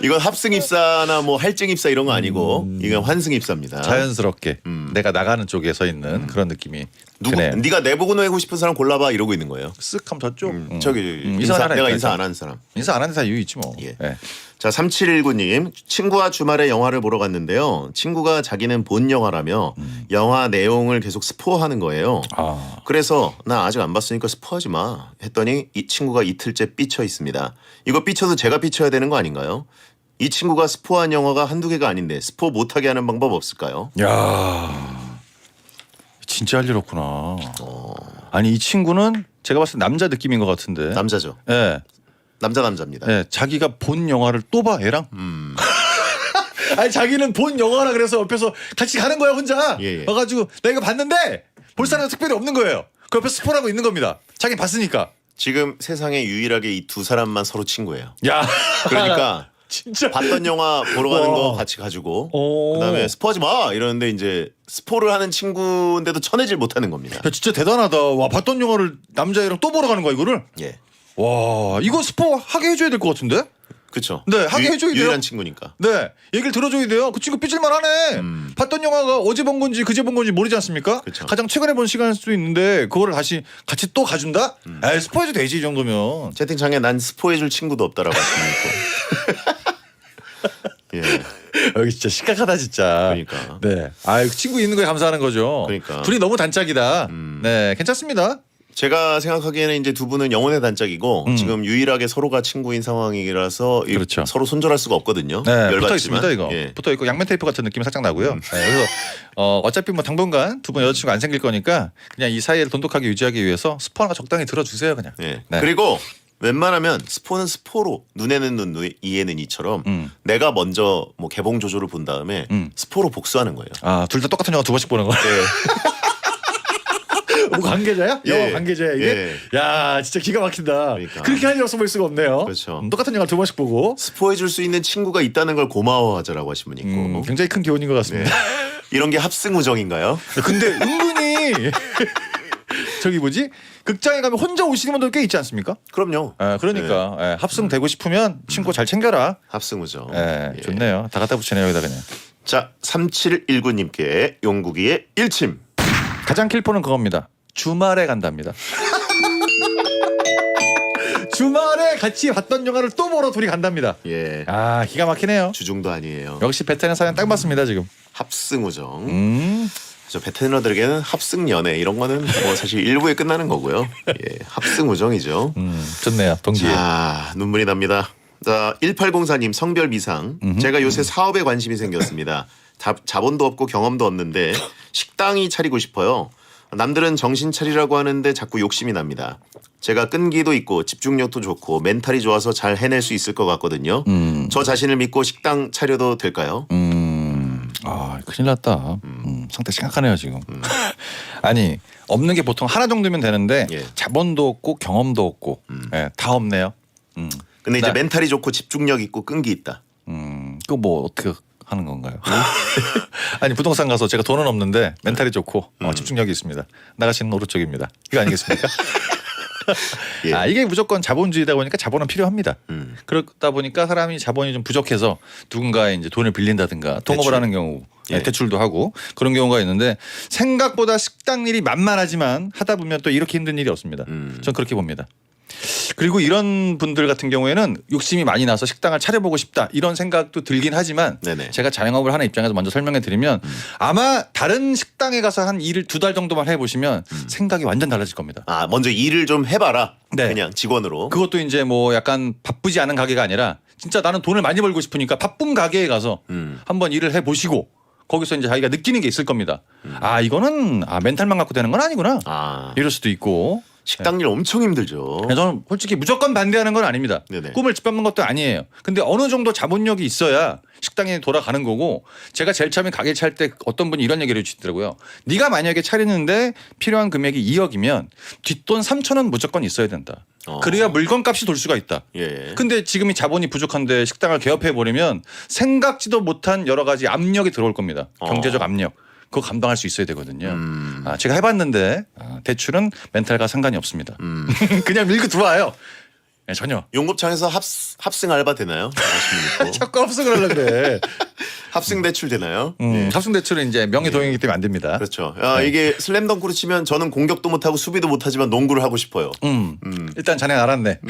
이건 합승 입사나 뭐 할증 입사 이런 거 아니고 이건 환승 입사입니다. 자연스럽게 내가 나가는 쪽에 서 있는 그런 느낌이 드네요. 네가 내보고 내고 싶은 사람 골라봐 이러고 있는 거예요. 쓱 하면 저쪽. 저기 인사하라 내가 했다, 인사 일단. 안 하는 사람. 인사 안 하는 사람 이유 있지 뭐. 예. 네. 자, 3719님. 친구와 주말에 영화를 보러 갔는데요. 친구가 자기는 본 영화라며 영화 내용을 계속 스포하는 거예요. 그래서 나 아직 안 봤으니까 스포하지 마 했더니 이 친구가 이틀째 삐쳐 있습니다. 이거 삐쳐도 제가 삐쳐야 되는 거 아닌가요? 이 친구가 스포한 영화가 한두 개가 아닌데 스포 못하게 하는 방법 없을까요? 야, 진짜 할 일 없구나. 아니 이 친구는 제가 봤을 때 남자 느낌인 것 같은데. 남자죠. 예. 남자입니다. 네, 자기가 본 영화를 또 봐 애랑. 아니 자기는 본 영화라 그래서 옆에서 같이 가는 거야 혼자. 예. 와가지고 내가 이거 봤는데 볼 사람은 특별히 없는 거예요. 그 옆에 스포라고 있는 겁니다. 자기 봤으니까. 지금 세상에 유일하게 이 두 사람만 서로 친구예요. 야, 그러니까 진짜. 봤던 영화 보러 가는 와. 거 같이 가지고 오. 그다음에 스포하지 마 이러는데 이제 스포를 하는 친구인데도 쳐내질 못하는 겁니다. 야, 진짜 대단하다. 와 봤던 영화를 남자애랑 또 보러 가는 거야 이거를. 예. 와 이거 스포 하게 해줘야 될 것 같은데? 그렇죠. 네, 하게 해줘야 돼요. 유일한 친구니까. 네, 얘기를 들어줘야 돼요. 그 친구 삐질만 하네. 봤던 영화가 어제 본 건지 그제 본 건지 모르지 않습니까? 그쵸. 가장 최근에 본 시간일 수도 있는데 그거를 다시 같이 또 가준다? 에이, 스포해도 되지 이 정도면. 채팅창에 난 스포해줄 친구도 없다라고 하시니까. 예. 여기 진짜 심각하다 진짜. 그러니까. 네, 그 친구 있는 거에 감사하는 거죠. 그러니까. 둘이 너무 단짝이다. 네, 괜찮습니다. 제가 생각하기에는 이제 두 분은 영혼의 단짝이고 지금 유일하게 서로가 친구인 상황이라서 그렇죠. 서로 손절할 수가 없거든요. 네, 열받지만. 붙어 있습니다 이거. 예. 붙어 있고 양면 테이프 같은 느낌이 살짝 나고요. 네, 그래서 어차피 뭐 당분간 두 분 여자친구 안 생길 거니까 그냥 이 사이를 돈독하게 유지하기 위해서 스포 하나 적당히 들어주세요 그냥. 예. 네. 그리고 웬만하면 스포는 스포로 눈에는 눈 이에는 이처럼 내가 먼저 뭐 개봉 조조를 본 다음에 스포로 복수하는 거예요. 둘 다 똑같은 영화 두 번씩 보는 거. 예. 뭐 관계자야? 예. 영화 관계자야 이게? 야 진짜 기가 막힌다. 그러니까. 그렇게 하는 볼 수가 없네요. 그렇죠. 똑같은 영화 두 번씩 보고. 스포해줄 수 있는 친구가 있다는 걸 고마워하자라고 하신 분이 있고 굉장히 큰 교훈인 것 같습니다. 이런 게 합승우정인가요? 근데 은근히 저기 뭐지? 극장에 가면 혼자 오시는 분들 꽤 있지 않습니까? 그럼요. 그러니까 합승되고 싶으면 친구 잘 챙겨라. 합승우정. 예. 좋네요. 다 갖다 붙이네요 여기다 그냥. 자, 3719님께 용국이의 일침. 가장 킬포는 그겁니다. 주말에 간답니다. 주말에 같이 봤던 영화를 또 보러 둘이 간답니다. 예. 기가 막히네요. 주중도 아니에요. 역시 베테랑 사연 딱 맞습니다 지금. 합승우정. 저 베테랑들에게는 합승 연애 이런 거는 뭐 사실 일부에 끝나는 거고요. 예, 합승우정이죠. 좋네요. 동기에. 자, 눈물이 납니다. 자, 1804님 성별 비상. 제가 요새 사업에 관심이 생겼습니다. 자본도 없고 경험도 없는데 식당이 차리고 싶어요. 남들은 정신 차리라고 하는데 자꾸 욕심이 납니다. 제가 끈기도 있고 집중력도 좋고 멘탈이 좋아서 잘 해낼 수 있을 것 같거든요. 저 자신을 믿고 식당 차려도 될까요? 큰일 났다. 상태 심각하네요 지금. 아니 없는 게 보통 하나 정도면 되는데 예. 자본도 없고 경험도 없고 다 없네요. 근데 이제 멘탈이 좋고 집중력 있고 끈기 있다. 그거 뭐 어떻게 하는 건가요? 아니 부동산 가서 제가 돈은 없는데 멘탈이 좋고 집중력이 있습니다. 나가시는 오른쪽입니다. 이거 아니겠습니까? 예. 이게 무조건 자본주의다 보니까 자본은 필요합니다. 그러다 보니까 사람이 자본이 좀 부족해서 누군가의 이제 돈을 빌린다든가 통업을 대출. 하는 경우 예. 대출도 하고 그런 경우가 있는데 생각보다 식당 일이 만만하지만 하다 보면 또 이렇게 힘든 일이 없습니다. 전 그렇게 봅니다. 그리고 이런 분들 같은 경우에는 욕심이 많이 나서 식당을 차려보고 싶다 이런 생각도 들긴 하지만 네네. 제가 자영업을 하는 입장에서 먼저 설명해 드리면 아마 다른 식당에 가서 한 일을 2달 정도만 해보시면 생각이 완전 달라질 겁니다. 먼저 일을 좀 해봐라. 네. 그냥 직원으로. 그것도 이제 뭐 약간 바쁘지 않은 가게가 아니라 진짜 나는 돈을 많이 벌고 싶으니까 바쁜 가게에 가서 한번 일을 해보시고 거기서 이제 자기가 느끼는 게 있을 겁니다. 이거는 멘탈만 갖고 되는 건 아니구나. 이럴 수도 있고. 식당 일 엄청 힘들죠. 저는 솔직히 무조건 반대하는 건 아닙니다. 네네. 꿈을 짓밟는 것도 아니에요. 근데 어느 정도 자본력이 있어야 식당에 돌아가는 거고 제가 제일 처음에 가게 찰 때 어떤 분이 이런 얘기를 해주시더라고요. 네가 만약에 차리는데 필요한 금액이 2억이면 뒷돈 3천원 무조건 있어야 된다. 그래야 물건값이 돌 수가 있다. 예. 근데 지금이 자본이 부족한데 식당을 개업해버리면 생각지도 못한 여러 가지 압력이 들어올 겁니다. 경제적 압력. 그거 감당할 수 있어야 되거든요. 제가 해봤는데 대출은 멘탈과 상관이 없습니다. 그냥 밀고 들어와요. 네, 전혀. 용곱창에서 합승 알바 되나요? 자꾸 합승을 하려는데 합승 대출 되나요? 예. 합승 대출은 이제 명의동행이기 때문에 안 됩니다. 그렇죠. 이게 슬램덩크로 치면 저는 공격도 못하고 수비도 못하지만 농구를 하고 싶어요. 일단 자네 알았네.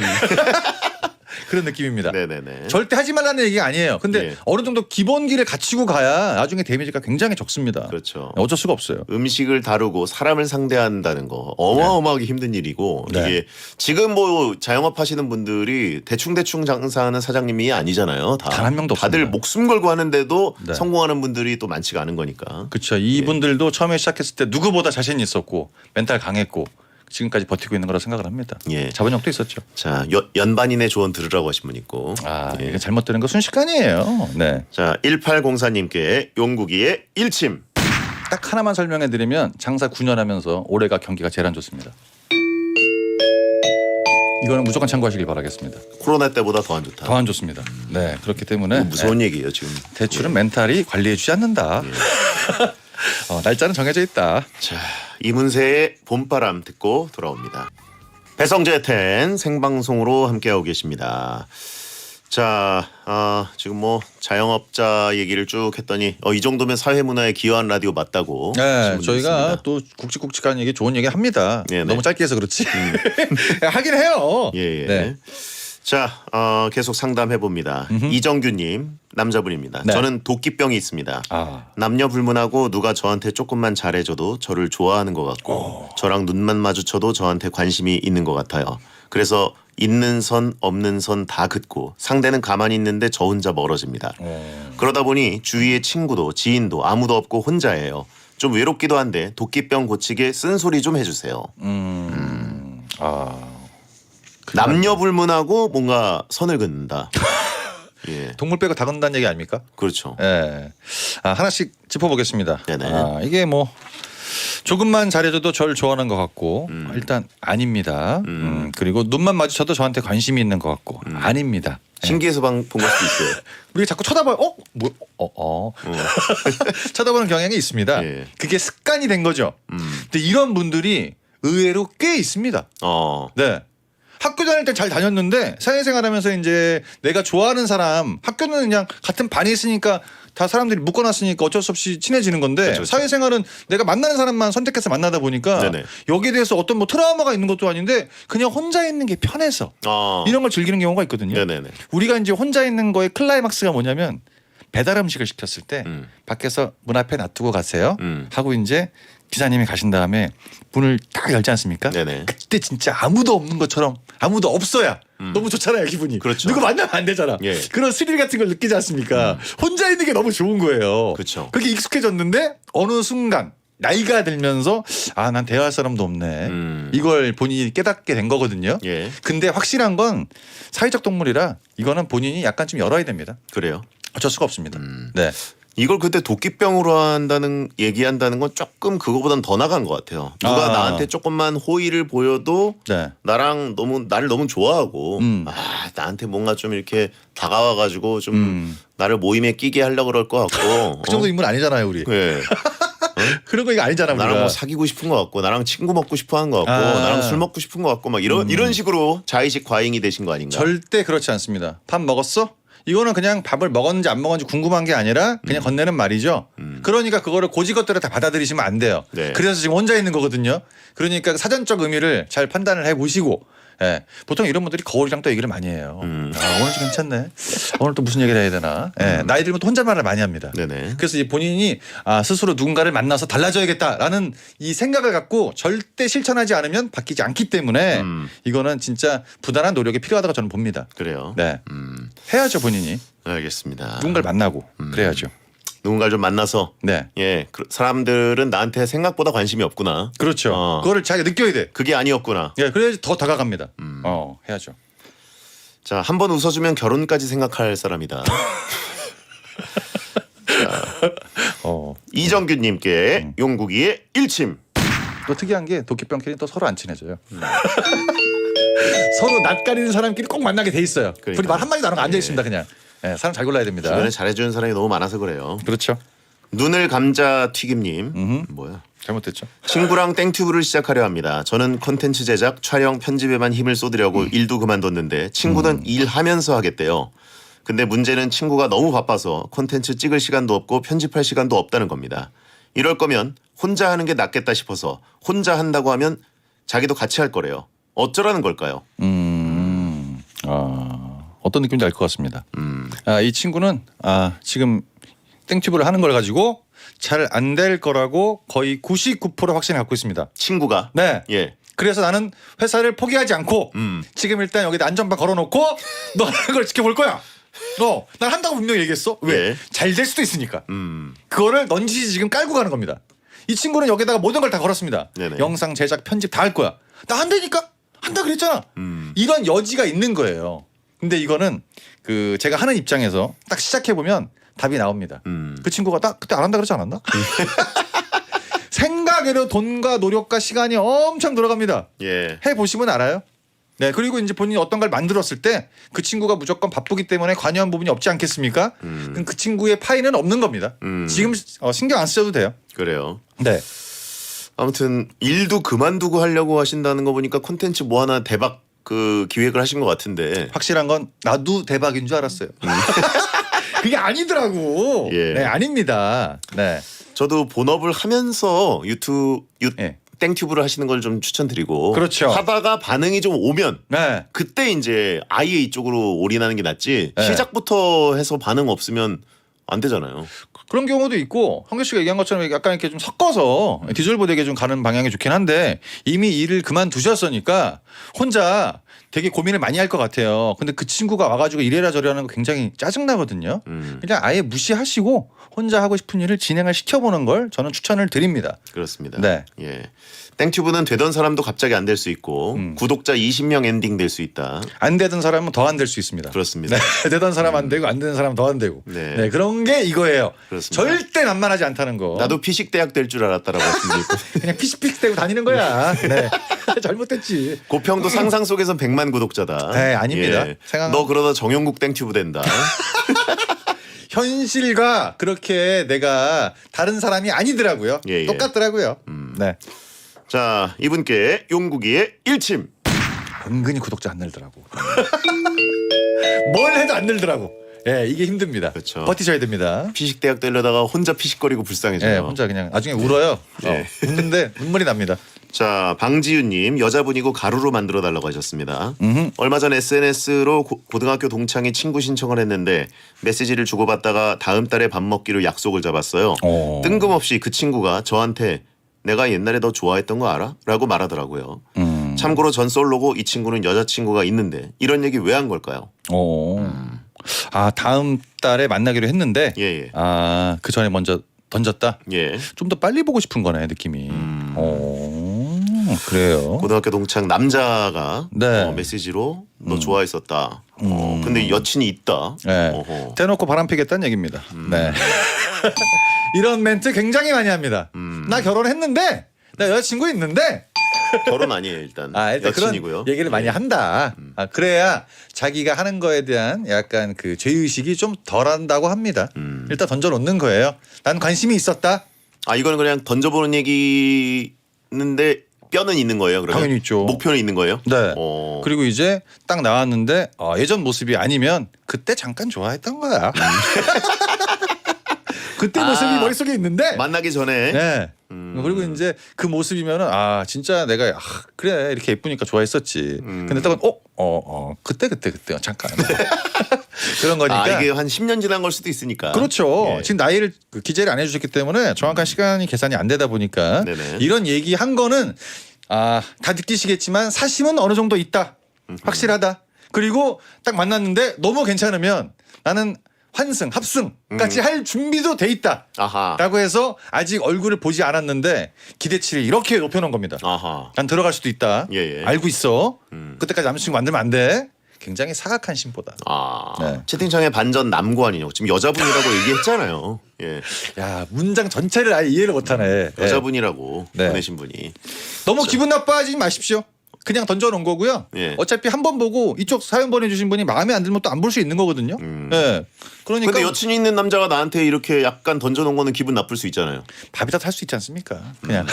그런 느낌입니다. 네네네. 절대 하지 말라는 얘기가 아니에요. 근데 예. 어느 정도 기본기를 갖추고 가야 나중에 데미지가 굉장히 적습니다. 그렇죠. 어쩔 수가 없어요. 음식을 다루고 사람을 상대한다는 거 어마어마하게 힘든 일이고 네. 이게 지금 뭐 자영업 하시는 분들이 대충대충 장사하는 사장님이 아니잖아요. 단 한 명도 다들 없습니다. 목숨 걸고 하는데도 네. 성공하는 분들이 또 많지가 않은 거니까. 그렇죠. 이분들도 처음에 시작했을 때 누구보다 자신 있었고 멘탈 강했고 지금까지 버티고 있는 거라 생각을 합니다. 예. 자본력도 있었죠. 자, 연반인의 조언 들으라고 하신 분 있고. 예. 이게 잘못되는 거 순식간이에요. 네. 자, 1804님께 용국이의 일침. 딱 하나만 설명해 드리면 장사 9년 하면서 올해가 경기가 제일 안 좋습니다. 이거는 무조건 참고하시길 바라겠습니다. 코로나 때보다 더 안 좋다. 더 안 좋습니다. 네. 그렇기 때문에 무서운 얘기예요, 지금. 대출은 멘탈이 관리해 주지 않는다. 날짜는 정해져 있다. 자, 이문세의 봄바람 듣고 돌아옵니다. 배성재 텐 생방송으로 함께하고 계십니다. 자, 지금 뭐 자영업자 얘기를 쭉 했더니 이 정도면 사회문화에 기여한 라디오 맞다고. 네, 하신 분도 저희가 있습니다. 또 굵직굵직한 얘기, 좋은 얘기 합니다. 네네. 너무 짧게 해서 그렇지. 하긴 해요. 예. 네. 자, 계속 상담해 봅니다. 이정규님 남자분입니다. 네. 저는 도끼병이 있습니다. 아, 남녀 불문하고 누가 저한테 조금만 잘해줘도 저를 좋아하는 것 같고 저랑 눈만 마주쳐도 저한테 관심이 있는 것 같아요. 그래서 있는 선 없는 선 다 긋고 상대는 가만히 있는데 저 혼자 멀어집니다. 그러다 보니 주위에 친구도 지인도 아무도 없고 혼자예요. 좀 외롭기도 한데 도끼병 고치게 쓴소리 좀 해주세요. 남녀 불문하고 뭔가 선을 긋는다. 예, 동물 빼고 다 건다는 얘기 아닙니까? 그렇죠. 예. 하나씩 짚어보겠습니다. 네네. 이게 뭐 조금만 잘해줘도 저를 좋아하는 것 같고 일단 아닙니다. 그리고 눈만 마주쳐도 저한테 관심이 있는 것 같고 아닙니다. 예. 신기해서 본 걸 수도 있어요. 우리가 자꾸 쳐다봐요. 쳐다보는 경향이 있습니다. 예. 그게 습관이 된 거죠. 근데 이런 분들이 의외로 꽤 있습니다. 네. 학교 다닐 때 잘 다녔는데 사회생활하면서 이제 내가 좋아하는 사람, 학교는 그냥 같은 반에 있으니까 다 사람들이 묶어놨으니까 어쩔 수 없이 친해지는 건데 그렇죠. 사회생활은 내가 만나는 사람만 선택해서 만나다 보니까 네네. 여기에 대해서 어떤 뭐 트라우마가 있는 것도 아닌데 그냥 혼자 있는 게 편해서 이런 걸 즐기는 경우가 있거든요. 네네네. 우리가 이제 혼자 있는 거의 클라이막스가 뭐냐면 배달 음식을 시켰을 때 밖에서 문 앞에 놔두고 가세요 하고 이제 기사님이 가신 다음에 문을 딱 열지 않습니까? 네네. 그때 진짜 아무도 없는 것처럼 아무도 없어야 너무 좋잖아요 기분이. 그렇죠. 누구 만나면 안 되잖아. 예. 그런 스릴 같은 걸 느끼지 않습니까? 혼자 있는 게 너무 좋은 거예요. 그렇죠. 그렇게 익숙해졌는데 어느 순간 나이가 들면서 난 대화할 사람도 없네. 이걸 본인이 깨닫게 된 거거든요. 예. 근데 확실한 건 사회적 동물이라 이거는 본인이 약간 좀 열어야 됩니다. 그래요. 어쩔 수가 없습니다. 네. 이걸 그때 도끼병으로 얘기한다는 건 조금 그거보단 더 나간 것 같아요. 누가 나한테 조금만 호의를 보여도 네. 나를 너무 좋아하고 나한테 뭔가 좀 이렇게 다가와가지고 좀 나를 모임에 끼게 하려고 그럴 것 같고. 그 정도 인물 아니잖아요, 우리. 네. 그런 거 이거 아니잖아, 우리가. 나랑 뭐 사귀고 싶은 것 같고 나랑 친구 먹고 싶어 하는 것 같고 아. 나랑 술 먹고 싶은 것 같고 막 이런 식으로 자의식 과잉이 되신 거 아닌가? 절대 그렇지 않습니다. 밥 먹었어? 이거는 그냥 밥을 먹었는지 안 먹었는지 궁금한 게 아니라 그냥 건네는 말이죠. 그러니까 그거를 고지것대로 다 받아들이시면 안 돼요. 네. 그래서 지금 혼자 있는 거거든요. 그러니까 사전적 의미를 잘 판단을 해보시고 예. 보통 이런 분들이 거울이랑 또 얘기를 많이 해요. 오늘 좀 괜찮네. 오늘 또 무슨 얘기를 해야 되나. 예. 나이 들면 또 혼잣말을 많이 합니다. 네네. 그래서 이제 본인이 스스로 누군가를 만나서 달라져야겠다라는 이 생각을 갖고 절대 실천하지 않으면 바뀌지 않기 때문에 이거는 진짜 부단한 노력이 필요하다고 저는 봅니다. 그래요. 네. 해야죠 본인이. 알겠습니다. 누군가를 만나고 그래야죠. 누군가를 좀 만나서 네. 예, 사람들은 나한테 생각보다 관심이 없구나. 그렇죠. 그거를 자기가 느껴야 돼. 그게 아니었구나. 예, 그래야지 더 다가갑니다. 해야죠. 자, 한 번 웃어주면 결혼까지 생각할 사람이다. 이정규님께 용국이의 일침. 또 특이한 게 도끼병끼리 또 서로 안 친해져요. 서로 낯가리는 사람끼리 꼭 만나게 돼 있어요. 그러니까요. 둘이 말 한마디도 안 하고 앉아 있습니다. 그냥. 예, 사람 잘 골라야 됩니다. 주변에 잘해주는 사람이 너무 많아서 그래요. 그렇죠. 눈을 감자 튀김님. 뭐야? 잘못됐죠. 친구랑 땡튜브를 시작하려 합니다. 저는 콘텐츠 제작, 촬영, 편집에만 힘을 쏟으려고 일도 그만뒀는데 친구는 일하면서 하겠대요. 근데 문제는 친구가 너무 바빠서 콘텐츠 찍을 시간도 없고 편집할 시간도 없다는 겁니다. 이럴 거면 혼자 하는 게 낫겠다 싶어서 혼자 한다고 하면 자기도 같이 할 거래요. 어쩌라는 걸까요? 어떤 느낌인지 알 것 같습니다. 이 친구는 지금 땡튜브를 하는 걸 가지고 잘 안 될 거라고 거의 99% 확신을 갖고 있습니다. 친구가? 네. 예. 그래서 나는 회사를 포기하지 않고 지금 일단 여기다 안전바 걸어놓고 너 하는 걸 지켜볼 거야. 난 한다고 분명히 얘기했어. 왜? 예. 잘 될 수도 있으니까. 그거를 넌지시 지금 깔고 가는 겁니다. 이 친구는 여기다가 모든 걸 다 걸었습니다. 네네. 영상 제작 편집 다 할 거야. 나 한다니까 한다 그랬잖아. 이런 여지가 있는 거예요. 근데 이거는 제가 하는 입장에서 딱 시작해 보면 답이 나옵니다. 그 친구가 딱 그때 안 한다 그러지 않았나? 생각외로 돈과 노력과 시간이 엄청 들어갑니다. 예. 해보시면 알아요. 네, 그리고 이제 본인이 어떤 걸 만들었을 때 그 친구가 무조건 바쁘기 때문에 관여한 부분이 없지 않겠습니까? 그럼 그 친구의 파이는 없는 겁니다. 지금 신경 안 쓰셔도 돼요. 그래요. 네. 아무튼 일도 그만두고 하려고 하신다는 거 보니까 콘텐츠 뭐 하나 대박 그 기획을 하신 것 같은데 확실한 건 나도 대박인 줄 알았어요. 그게 아니더라고. 예. 네, 아닙니다. 네. 저도 본업을 하면서 예. 땡튜브를 하시는 걸 좀 추천드리고 그렇죠. 하다가 반응이 좀 오면 네. 그때 이제 아예 이쪽으로 올인하는 게 낫지 네. 시작부터 해서 반응 없으면 안 되잖아요. 그런 경우도 있고 황교 씨가 얘기한 것처럼 약간 이렇게 좀 섞어서 디지털 보드에게 좀 가는 방향이 좋긴 한데 이미 일을 그만두셨으니까 혼자 되게 고민을 많이 할 것 같아요. 근데 그 친구가 와가지고 이래라 저래라 하는 거 굉장히 짜증나거든요. 그냥 아예 무시하시고 혼자 하고 싶은 일을 진행을 시켜보는 걸 저는 추천을 드립니다. 그렇습니다. 네. 예. 땡튜브는 되던 사람도 갑자기 안 될 수 있고 구독자 20명 엔딩 될 수 있다. 안 되던 사람은 더 안 될 수 있습니다. 그렇습니다. 네. 되던 사람 안 되고 안 되는 사람 더 안 되고. 네. 네. 그런 게 이거예요. 그렇습니다. 절대 만만하지 않다는 거. 나도 피식 대학 될 줄 알았다라고 말씀드리고 그냥 피식피식 대고 다니는 거야. 네. 잘못됐지. 고평도 상상 속에선 100만 구독자다. 네, 아닙니다. 예. 생각- 너 그러다 정영국 땡튜브 된다. 현실과 그렇게 내가 다른 사람이 아니더라고요. 예, 예. 똑같더라고요. 네. 자, 이분께 용국이의 일침. 은근히 구독자 안 늘더라고. 뭘 해도 안 늘더라고. 예, 이게 힘듭니다. 그렇죠. 버티셔야 됩니다. 피식 대학 되려다가 혼자 피식거리고 불쌍해져요. 예, 혼자 그냥 나중에 울어요. 예. 웃는데 눈물이 납니다. 자, 방지윤님 여자분이고 가루로 만들어 달라고 하셨습니다. 음흠. 얼마 전 SNS로 고등학교 동창이 친구 신청을 했는데 메시지를 주고받다가 다음 달에 밥 먹기로 약속을 잡았어요. 오. 뜬금없이 그 친구가 저한테 내가 옛날에 너 좋아했던 거 알아? 라고 말하더라고요. 참고로 전 솔로고 이 친구는 여자친구가 있는데 이런 얘기 왜 한 걸까요? 오. 아, 다음 달에 만나기로 했는데 예, 예. 아, 그 전에 먼저 던졌다. 예. 좀 더 빨리 보고 싶은 거네, 느낌이. 오. 그래요. 고등학교 동창 남자가 네. 메시지로 너 좋아했었다. 근데 여친이 있다. 네. 어허. 대놓고 바람 피겠다는 얘기입니다. 네. 이런 멘트 굉장히 많이 합니다. 나 결혼했는데 나 여자친구 있는데 결혼 아니에요 일단. 일단 여친이고요. 그런 얘기를 많이 한다. 그래야 자기가 하는 거에 대한 약간 그 죄의식이 좀 덜한다고 합니다. 일단 던져놓는 거예요. 난 관심이 있었다. 아 이거는 그냥 던져보는 얘기인데 뼈는 있는 거예요. 그러면 당연히 있죠. 목표는 있는 거예요. 네. 어. 그리고 이제 딱 나왔는데 예전 모습이 아니면 그때 잠깐 좋아했던 거야. 그때 모습이 머릿속에 있는데 만나기 전에. 네. 그리고 이제 그 모습이면은 진짜 내가 그래 이렇게 예쁘니까 좋아했었지. 근데 딱 그때 잠깐 그런 거니까. 이게 한 10년 지난 걸 수도 있으니까. 그렇죠. 예. 지금 나이를 기재를 안 해주셨기 때문에 정확한 시간이 계산이 안 되다 보니까 네네. 이런 얘기 한 거는 다 느끼시겠지만 사심은 어느 정도 있다. 확실하다. 그리고 딱 만났는데 너무 괜찮으면 나는 환승, 합승까지 할 준비도 돼 있다. 아하. 라고 해서 아직 얼굴을 보지 않았는데 기대치를 이렇게 높여놓은 겁니다. 아하. 난 들어갈 수도 있다. 예, 예. 알고 있어. 그때까지 남자친구 만들면 안 돼. 굉장히 사악한 심보다. 네. 채팅창에 반전 남고 아니냐고 지금 여자분이라고 얘기했잖아요. 예. 야, 문장 전체를 아예 이해를 못하네. 예. 여자분이라고 네. 보내신 분이. 너무 기분 나빠하지 마십시오. 그냥 던져놓은 거고요. 예. 어차피 한 번 보고 이쪽 사연 보내주신 분이 마음에 안 들면 또 안 볼 수 있는 거거든요. 예. 그러니까 근데 여친이 있는 남자가 나한테 이렇게 약간 던져놓은 거는 기분 나쁠 수 있잖아요. 밥이다 탈 수 있지 않습니까? 그냥.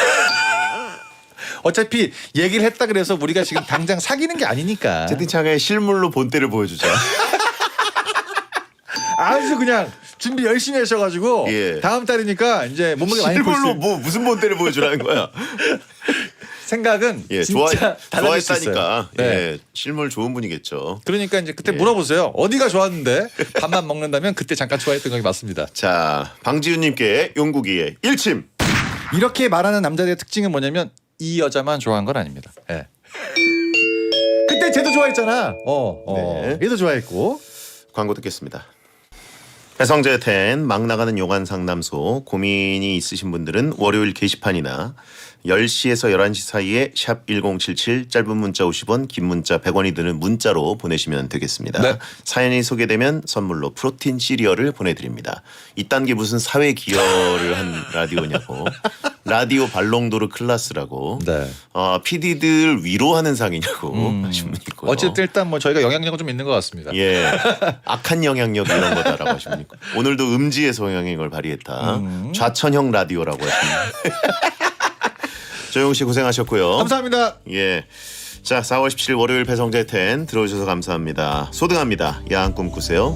어차피 얘기를 했다 그래서 우리가 지금 당장 사귀는 게 아니니까. 채팅창에 실물로 본때를 보여주자. 아주 그냥 준비 열심히 하셔가지고 예. 다음 달이니까 이제 몸무게 많이 실물로 볼수 뭐 무슨 본때를 보여주라는 거야. 생각은 예, 진짜 달라질 수 있어요. 좋아했다니까. 네. 예, 실물 좋은 분이겠죠. 그러니까 이제 그때 예. 물어보세요. 어디가 좋았는데 밥만 먹는다면 그때 잠깐 좋아했던 게 맞습니다. 자, 방지윤님께 용국이의 일침. 이렇게 말하는 남자들의 특징은 뭐냐면 이 여자만 좋아한 건 아닙니다. 예. 그때 쟤도 좋아했잖아. 네. 얘도 좋아했고. 광고 듣겠습니다. 배성재 텐 막 나가는 용안 상담소 고민이 있으신 분들은 월요일 게시판이나 10시에서 11시 사이에 샵 1077 짧은 문자 50원 긴 문자 100원이 드는 문자로 보내시면 되겠습니다. 네. 사연이 소개되면 선물로 프로틴 시리얼을 보내드립니다. 이딴 게 무슨 사회 기여를 한 라디오냐고. 라디오 발롱도르 클라스라고. 네. PD들 위로하는 상이냐고 하신 분 있고요. 어쨌든 일단 뭐 저희가 영향력은 좀 있는 것 같습니다. 예, 악한 영향력 이런 거다라고 하시면 있고 오늘도 음지에서 영향력을 발휘했다. 좌천형 라디오라고 하십니다. 조용 씨 고생하셨고요. 감사합니다. 예, 자, 4월 17일 월요일 배성재 10 들어주셔서 감사합니다. 소등합니다. 야한 꿈 꾸세요.